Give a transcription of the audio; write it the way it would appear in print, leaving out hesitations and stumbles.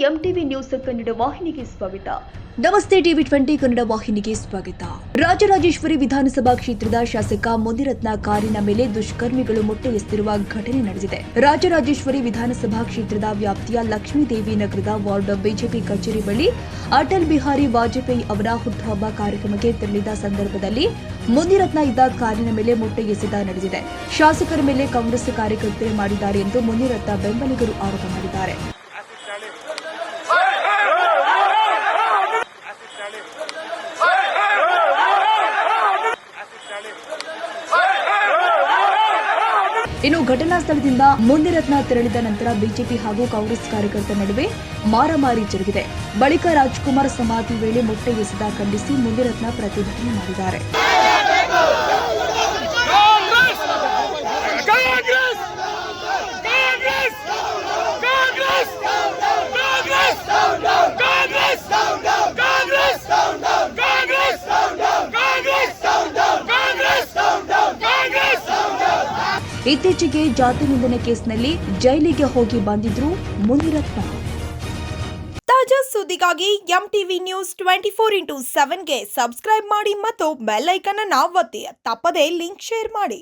MTV news Kannada ವಾಹಿನಿಗೆ ಸ್ವಾಗತ. ನಮಸ್ತೆ. ಟಿವಿ20 ಕನ್ನಡ ವಾಹಿನಿಗೆ ಸ್ವಾಗತ. ರಾಜರಾಜೇಶ್ವರಿ ವಿಧಾನಸಭಾ ಕ್ಷೇತ್ರದ ಶಾಸಕ ಮುನಿರತ್ನ ಕಾರಿನ ಮೇಲೆ ದುಷ್ಕರ್ಮಿಗಳು ಮೊಟ್ಟೆ ಎಸೆದಿರುವ ಘಟನೆ ನಡೆದಿದೆ. ರಾಜರಾಜೇಶ್ವರಿ ವಿಧಾನಸಭಾ ಕ್ಷೇತ್ರದ ವ್ಯಾಪ್ತಿಯ ಲಕ್ಷ್ಮೀದೇವಿ ನಗರದ ವಾರ್ಡ್ ಬಿಜೆಪಿ ಕಚೇರಿ ಬಳಿ ಅಟಲ್ ಬಿಹಾರಿ ವಾಜಪೇಯಿ ಅವರ ಹುಟ್ಟುಹಬ್ಬ ಕಾರ್ಯಕ್ರಮಕ್ಕೆ ತೆರಳಿದ ಸಂದರ್ಭದಲ್ಲಿ ಮುನಿರತ್ನ ಇದ್ದ ಕಾರಿನ ಮೇಲೆ ಮೊಟ್ಟೆ ಎಸೆತ ನಡೆದಿದೆ. ಶಾಸಕರ ಮೇಲೆ ಕಾಂಗ್ರೆಸ್ ಕಾರ್ಯಕರ್ತರೇ ಮಾಡಿದ್ದಾರೆ ಎಂದು ಮುನಿರತ್ನ ಬೆಂಬಲಿಗರು ಆರೋಪ ಮಾಡಿದ್ದಾರೆ. ಇನ್ನು ಘಟನಾ ಸ್ಥಳದಿಂದ ಮುನಿರತ್ನ ತೆರಳಿದ ನಂತರ ಬಿಜೆಪಿ ಹಾಗೂ ಕಾಂಗ್ರೆಸ್ ಕಾರ್ಯಕರ್ತರ ನಡುವೆ ಮಾರಾಮಾರಿ ಜರುಗಿದೆ. ಬಳಿಕ ರಾಜ್ಕುಮಾರ್ ಸಮಾಧಿ ವೇಳೆ ಮೊಟ್ಟೆ ಎಸೆದ ಖಂಡಿಸಿ ಮುನಿರತ್ನ ಪ್ರತಿಭಟನೆ ಮಾಡಿದ್ದಾರೆ. ಇತ್ತೀಚೆಗೆ ಜಾತಿ ನಿಂದನೆ ಕೇಸ್ನಲ್ಲಿ ಜೈಲಿಗೆ ಹೋಗಿ ಬಂದಿದ್ರು ಮುನಿರತ್ನ. ತಾಜಾ ಸುದ್ದಿಗಾಗಿ ಎಂಟಿವಿ ನ್ಯೂಸ್ 24x7ಗೆ ಸಬ್ಸ್ಕ್ರೈಬ್ ಮಾಡಿ ಮತ್ತು ಬೆಲ್ ಐಕಾನ್ ಅನ್ನು ಒತ್ತಿ. ತಪ್ಪದೇ ಲಿಂಕ್ ಶೇರ್ ಮಾಡಿ.